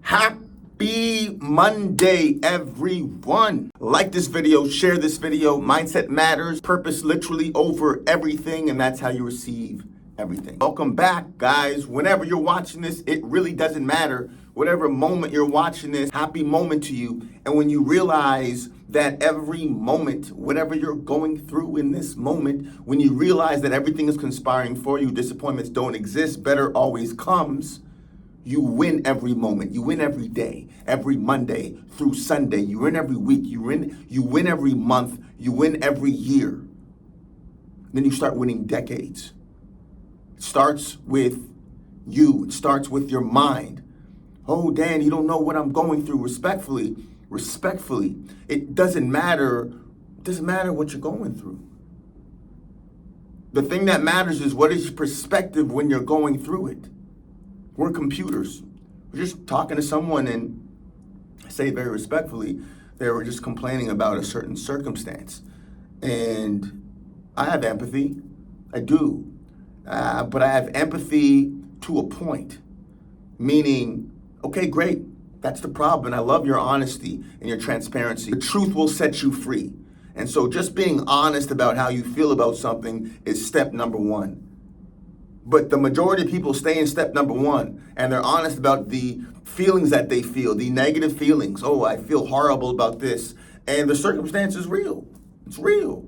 Happy Monday, everyone. Like this video, share this video. Mindset matters, purpose literally over everything, and that's how you receive everything. Welcome back, guys. Whenever you're watching this, it really doesn't matter. Whatever moment you're watching this, happy moment to you. And when you realize that every moment, whatever you're going through in this moment, when you realize that everything is conspiring for you, disappointments don't exist, better always comes, you win every moment. You win every day, every Monday through Sunday. You win every week. You win every month. You win every year. Then you start winning decades. It starts with you. It starts with your mind. Oh, Dan, you don't know what I'm going through. Respectfully, it doesn't matter. It doesn't matter what you're going through. The thing that matters is what is your perspective when you're going through it. We're computers. We're just talking to someone, and I say it very respectfully, they were just complaining about a certain circumstance. And I have empathy. I do. But I have empathy to a point. Meaning, okay, great. That's the problem. And I love your honesty and your transparency. The truth will set you free. And so just being honest about how you feel about something is step number one. But the majority of people stay in step number one, and they're honest about the feelings that they feel, the negative feelings. Oh, I feel horrible about this. And the circumstance is real. It's real.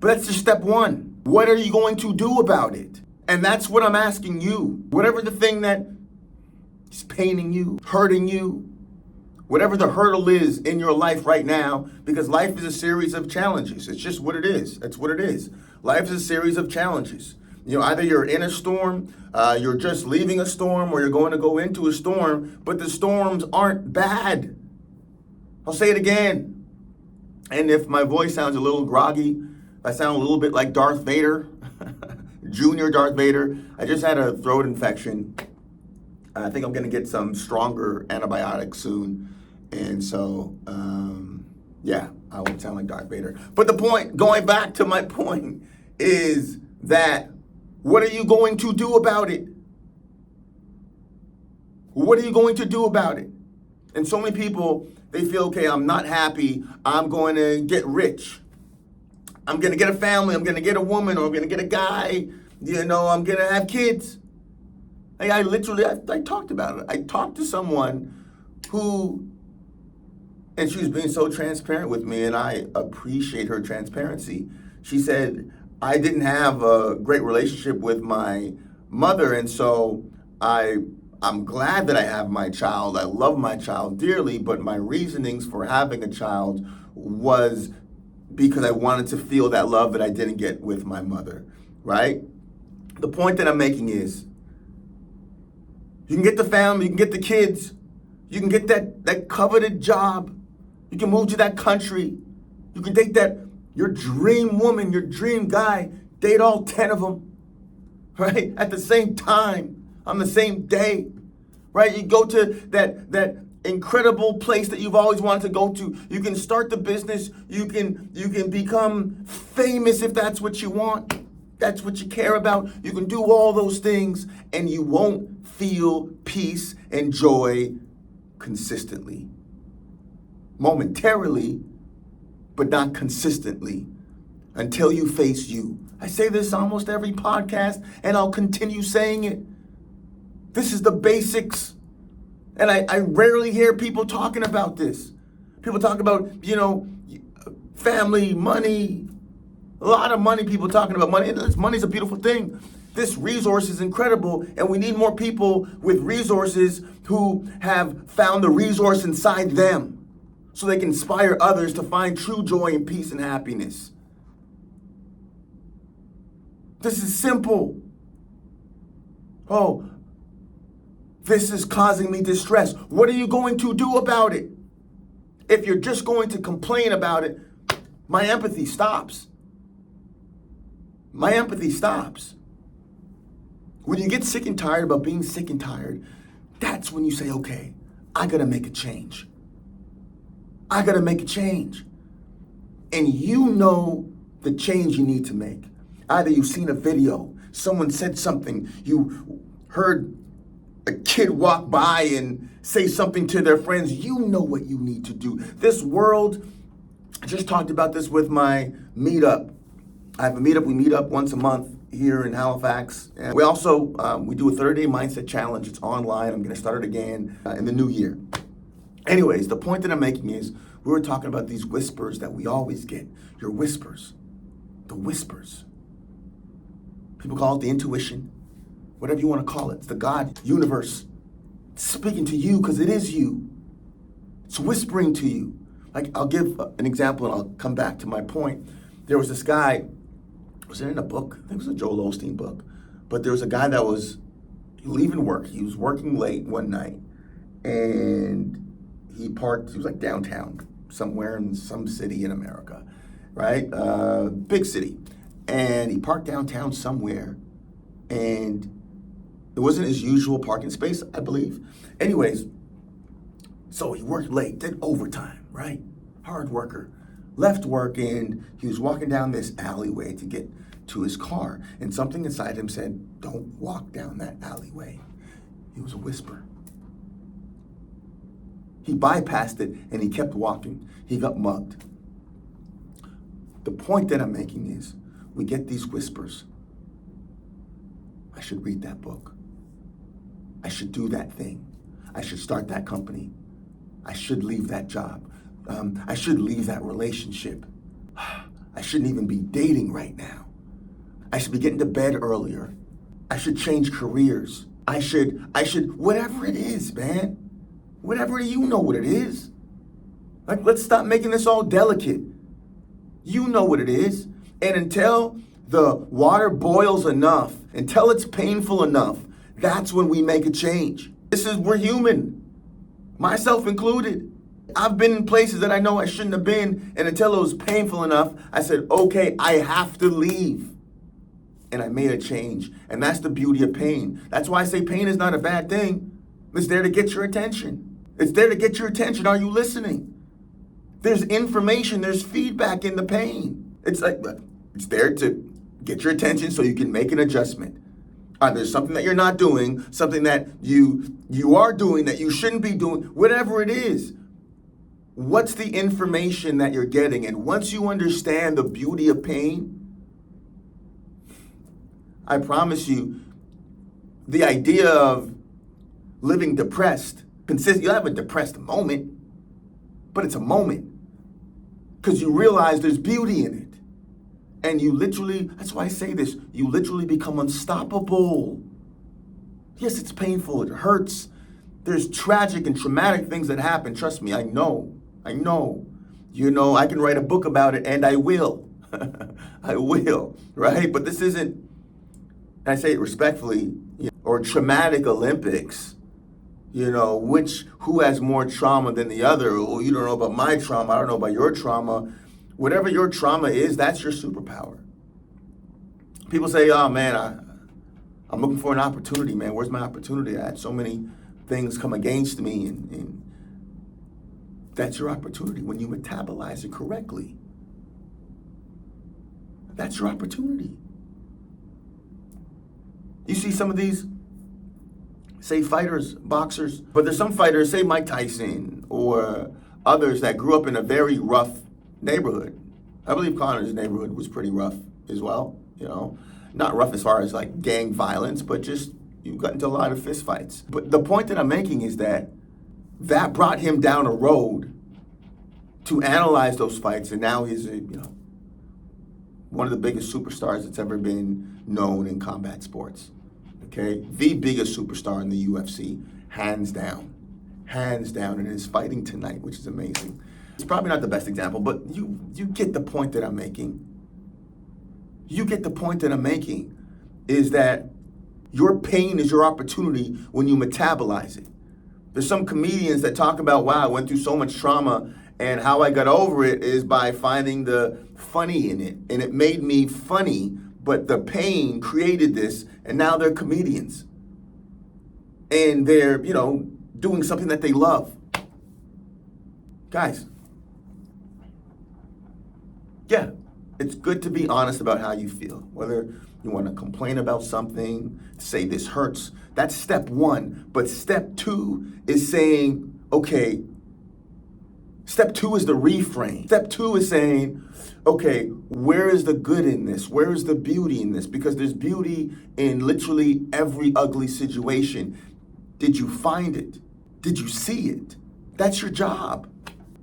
But that's just step one. What are you going to do about it? And that's what I'm asking you. Whatever the thing that is paining you, hurting you, whatever the hurdle is in your life right now, because life is a series of challenges. It's just what it is. That's what it is. Life is a series of challenges. You know, either you're in a storm, you're just leaving a storm, or you're going to go into a storm, but the storms aren't bad. I'll say it again. And if my voice sounds a little groggy, I sound a little bit like Darth Vader, Junior Darth Vader. I just had a throat infection. I think I'm going to get some stronger antibiotics soon. And so, yeah, I won't sound like Darth Vader. But the point, going back to my point, is that what are you going to do about it? What are you going to do about it? And so many people, they feel, okay, I'm not happy. I'm going to get rich. I'm going to get a family. I'm going to get a woman, or I'm going to get a guy. You know, I'm going to have kids. I talked about it. I talked to someone who, and she was being so transparent with me, and I appreciate her transparency. She said, I didn't have a great relationship with my mother, and so I'm glad that I have my child. I love my child dearly, but my reasonings for having a child was because I wanted to feel that love that I didn't get with my mother, right? The point that I'm making is, you can get the family, you can get the kids, you can get that coveted job, you can move to that country, you can date your dream woman, your dream guy, date all 10 of them, right? At the same time, on the same day, right? You go to that incredible place that you've always wanted to go to. You can start the business. You can become famous if that's what you want. That's what you care about. You can do all those things, and you won't feel peace and joy consistently. Momentarily, but not consistently, until you face you. I say this almost every podcast, and I'll continue saying it. This is the basics. And I rarely hear people talking about this. People talk about, you know, family, money, a lot of money, people talking about money. Money's a beautiful thing. This resource is incredible, and we need more people with resources who have found the resource inside them, so they can inspire others to find true joy and peace and happiness. This is simple. Oh, this is causing me distress. What are you going to do about it? If you're just going to complain about it, my empathy stops. My empathy stops. When you get sick and tired about being sick and tired, that's when you say, okay, I gotta make a change. I gotta make a change. And you know the change you need to make. Either you've seen a video, someone said something, you heard a kid walk by and say something to their friends, you know what you need to do. This world, I just talked about this with my meetup. I have a meetup. We meet up once a month here in Halifax. And we also, we do a 30-day mindset challenge. It's online. I'm going to start it again in the new year. Anyways, the point that I'm making is we were talking about these whispers that we always get. Your whispers. The whispers. People call it the intuition. Whatever you want to call it. It's the God universe speaking to you because it is you. It's whispering to you. Like, I'll give an example and I'll come back to my point. There was this guy, was it in a book? I think it was a Joel Osteen book. But there was a guy that was leaving work. He was working late one night and he was like downtown somewhere in some city in America, right? Big city. And he parked downtown somewhere and it wasn't his usual parking space, I believe. Anyways, so he worked late, did overtime, right? Hard worker. Left work and he was walking down this alleyway to get to his car. And something inside him said, don't walk down that alleyway. It was a whisper. He bypassed it and he kept walking. He got mugged. The point that I'm making is we get these whispers. I should read that book. I should do that thing. I should start that company. I should leave that job. I should leave that relationship. I shouldn't even be dating right now. I should be getting to bed earlier. I should change careers. I should, whatever it is, man. Whatever, you know what it is. Like, let's stop making this all delicate. You know what it is. And until the water boils enough, until it's painful enough, that's when we make a change. We're human, myself included. I've been in places that I know I shouldn't have been, and until it was painful enough, I said, okay, I have to leave. And I made a change. And that's the beauty of pain. That's why I say pain is not a bad thing. It's there to get your attention. It's there to get your attention. Are you listening? There's information, there's feedback in the pain. It's there to get your attention so you can make an adjustment. There's something that you're not doing, something that you are doing that you shouldn't be doing, whatever it is. What's the information that you're getting? And once you understand the beauty of pain, I promise you, the idea of living depressed, you'll have a depressed moment, but it's a moment because you realize there's beauty in it. And you literally, that's why I say this, you literally become unstoppable. Yes, it's painful, it hurts. There's tragic and traumatic things that happen. Trust me, I know. You know, I can write a book about it and I will. I will, right? But this isn't, I say it respectfully, or traumatic Olympics. Who has more trauma than the other? Oh, you don't know about my trauma. I don't know about your trauma. Whatever your trauma is, that's your superpower. People say, oh man, I'm looking for an opportunity, man. Where's my opportunity? I had so many things come against me, and that's your opportunity when you metabolize it correctly. That's your opportunity. You see some of these, say fighters, boxers, but there's some fighters, say Mike Tyson or others that grew up in a very rough neighborhood. I believe Connor's neighborhood was pretty rough as well, Not rough as far as like gang violence, but just you got into a lot of fist fights. But the point that I'm making is that brought him down a road to analyze those fights, and now he's one of the biggest superstars that's ever been known in combat sports. Okay, the biggest superstar in the UFC, hands down, and is fighting tonight, which is amazing. It's probably not the best example, but you get the point that I'm making. You get the point that I'm making is that your pain is your opportunity when you metabolize it. There's some comedians that talk about, wow, I went through so much trauma and how I got over it is by finding the funny in it. And it made me funny, but the pain created this, and now they're comedians. And they're, doing something that they love. Guys, yeah, It's good to be honest about how you feel. Whether you want to complain about something, say this hurts, that's step one. But step two is saying, okay, step two is the reframe. Step two is saying, okay, where is the good in this? Where is the beauty in this? Because there's beauty in literally every ugly situation. Did you find it? Did you see it? That's your job.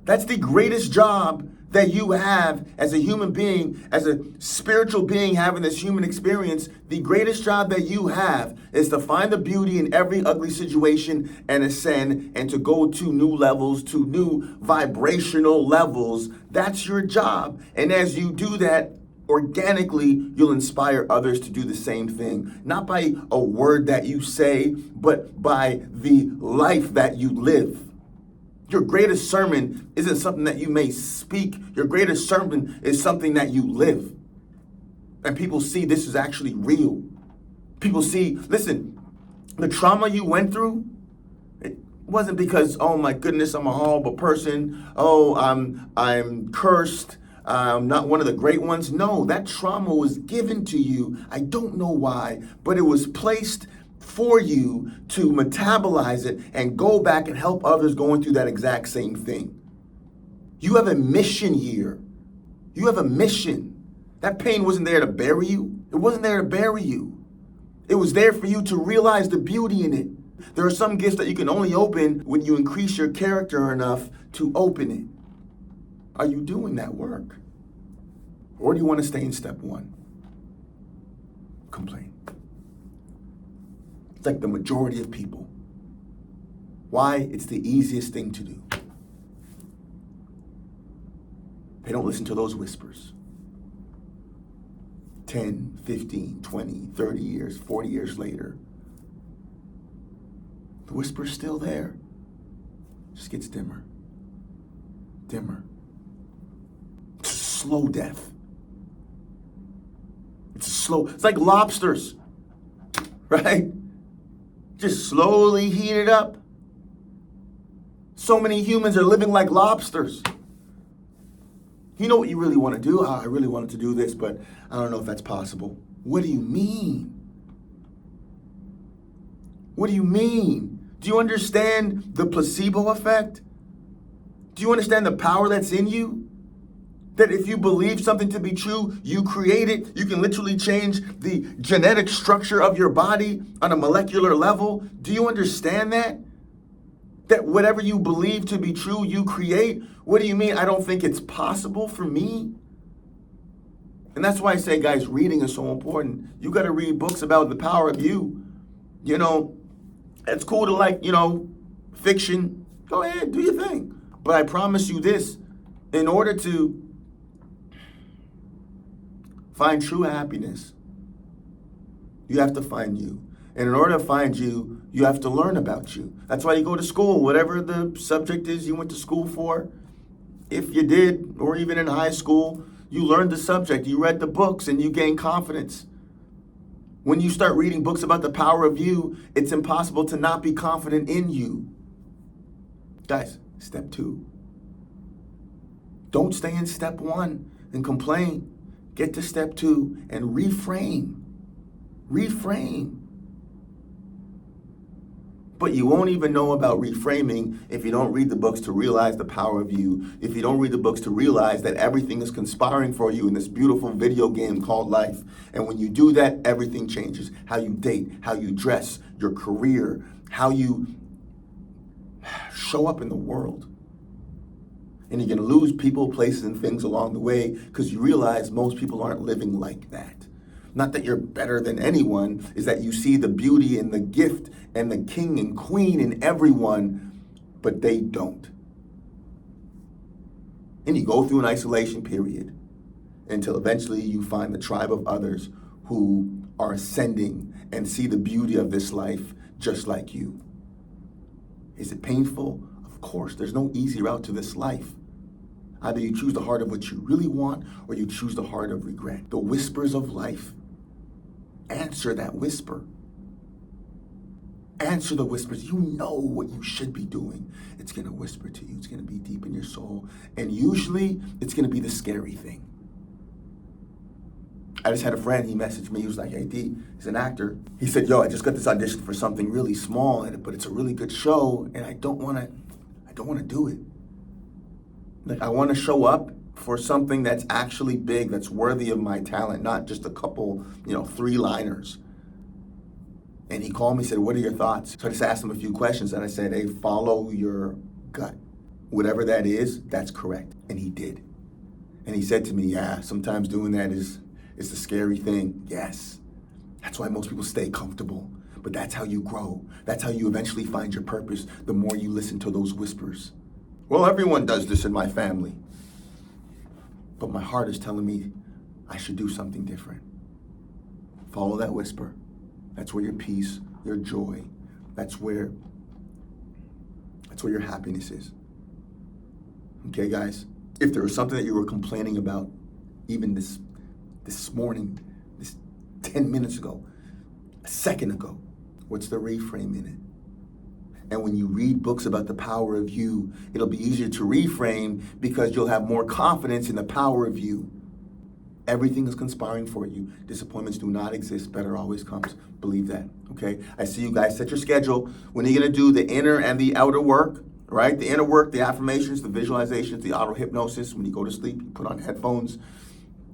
That's the greatest job that you have as a human being, as a spiritual being having this human experience. The greatest job that you have is to find the beauty in every ugly situation and ascend and to go to new levels, to new vibrational levels. That's your job. And as you do that, organically, you'll inspire others to do the same thing. Not by a word that you say, but by the life that you live. Your greatest sermon isn't something that you may speak. Your greatest sermon is something that you live. And people see this is actually real. People see, listen, the trauma you went through, it wasn't because, oh my goodness, I'm a horrible person. Oh, I'm cursed. I'm not one of the great ones. No, that trauma was given to you. I don't know why, but it was placed for you to metabolize it and go back and help others going through that exact same thing. You have a mission here. You have a mission. That pain wasn't there to bury you. It wasn't there to bury you. It was there for you to realize the beauty in it. There are some gifts that you can only open when you increase your character enough to open it. Are you doing that work? Or do you want to stay in step one? Complain. It's like the majority of people. Why? It's the easiest thing to do. They don't listen to those whispers. 10, 15, 20, 30 years, 40 years later, the whisper's still there. It just gets dimmer. Dimmer. It's a slow death. It's like lobsters, right? Just slowly heat it up. So many humans are living like lobsters. You know what you really want to do? I really wanted to do this, but I don't know if that's possible. What do you mean? What do you mean? Do you understand the placebo effect? Do you understand the power that's in you? That if you believe something to be true, you create it. You can literally change the genetic structure of your body on a molecular level. Do you understand that? That whatever you believe to be true, you create? What do you mean? I don't think it's possible for me. And that's why I say, guys, reading is so important. You got to read books about the power of you. You know, it's cool to like, fiction. Go ahead, do your thing. But I promise you this, in order to find true happiness, you have to find you. And in order to find you, you have to learn about you. That's why you go to school, whatever the subject is you went to school for. If you did, or even in high school, you learned the subject, you read the books, and you gain confidence. When you start reading books about the power of you, it's impossible to not be confident in you. Guys, step two. Don't stay in step one and complain. Get to step two and reframe. Reframe. But you won't even know about reframing if you don't read the books to realize the power of you. If you don't read the books to realize that everything is conspiring for you in this beautiful video game called life. And when you do that, everything changes. How you date, how you dress, your career, how you show up in the world. And you're going to lose people, places, and things along the way because you realize most people aren't living like that. Not that you're better than anyone, is that you see the beauty and the gift and the king and queen in everyone, but they don't. And you go through an isolation period until eventually you find the tribe of others who are ascending and see the beauty of this life just like you. Is it painful? Of course, there's no easy route to this life. Either you choose the heart of what you really want or you choose the heart of regret. The whispers of life. Answer that whisper. Answer the whispers. You know what you should be doing. It's going to whisper to you. It's going to be deep in your soul. And usually it's going to be the scary thing. I just had a friend, he messaged me, he was like, hey D, he's an actor. He said, yo, I just got this audition for something really small, but it's a really good show, and I don't wanna do it. Like, I wanna show up for something that's actually big, that's worthy of my talent, not just a couple, three-liners. And he called me and said, what are your thoughts? So I just asked him a few questions, and I said, hey, follow your gut. Whatever that is, that's correct. And he did. And he said to me, yeah, sometimes doing that is the scary thing. Yes. That's why most people stay comfortable. But that's how you grow. That's how you eventually find your purpose, the more you listen to those whispers. Well, everyone does this in my family. But my heart is telling me I should do something different. Follow that whisper. That's where your peace, your joy, that's where your happiness is. Okay, guys? If there was something that you were complaining about even this morning, this 10 minutes ago, a second ago, what's the reframe in it? And when you read books about the power of you, it'll be easier to reframe because you'll have more confidence in the power of you. Everything is conspiring for you. Disappointments do not exist. Better always comes. Believe that, okay? I see you guys. Set your schedule. When are you going to do the inner and the outer work, right? The inner work, the affirmations, the visualizations, the auto-hypnosis. When you go to sleep, you put on headphones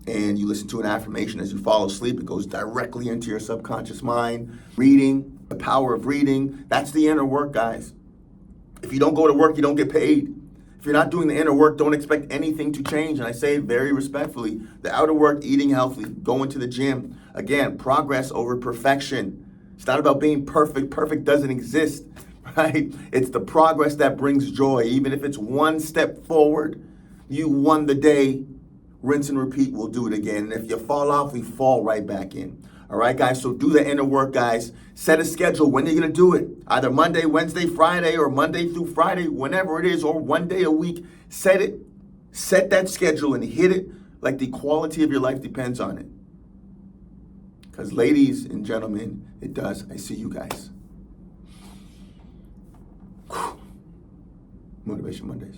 and you listen to an affirmation as you fall asleep. It goes directly into your subconscious mind. Reading, the power of reading. That's the inner work, guys. If you don't go to work, you don't get paid. If you're not doing the inner work, don't expect anything to change. And I say it very respectfully. The outer work, eating healthy, going to the gym. Again, progress over perfection. It's not about being perfect. Perfect doesn't exist, right? It's the progress that brings joy. Even if it's one step forward, you won the day. Rinse and repeat, we'll do it again. And if you fall off, we fall right back in. All right, guys, so do the inner work, guys. Set a schedule. When are you going to do it? Either Monday, Wednesday, Friday, or Monday through Friday, whenever it is, or one day a week. Set it. Set that schedule and hit it like the quality of your life depends on it. Because ladies and gentlemen, it does. I see you guys. Motivation Mondays.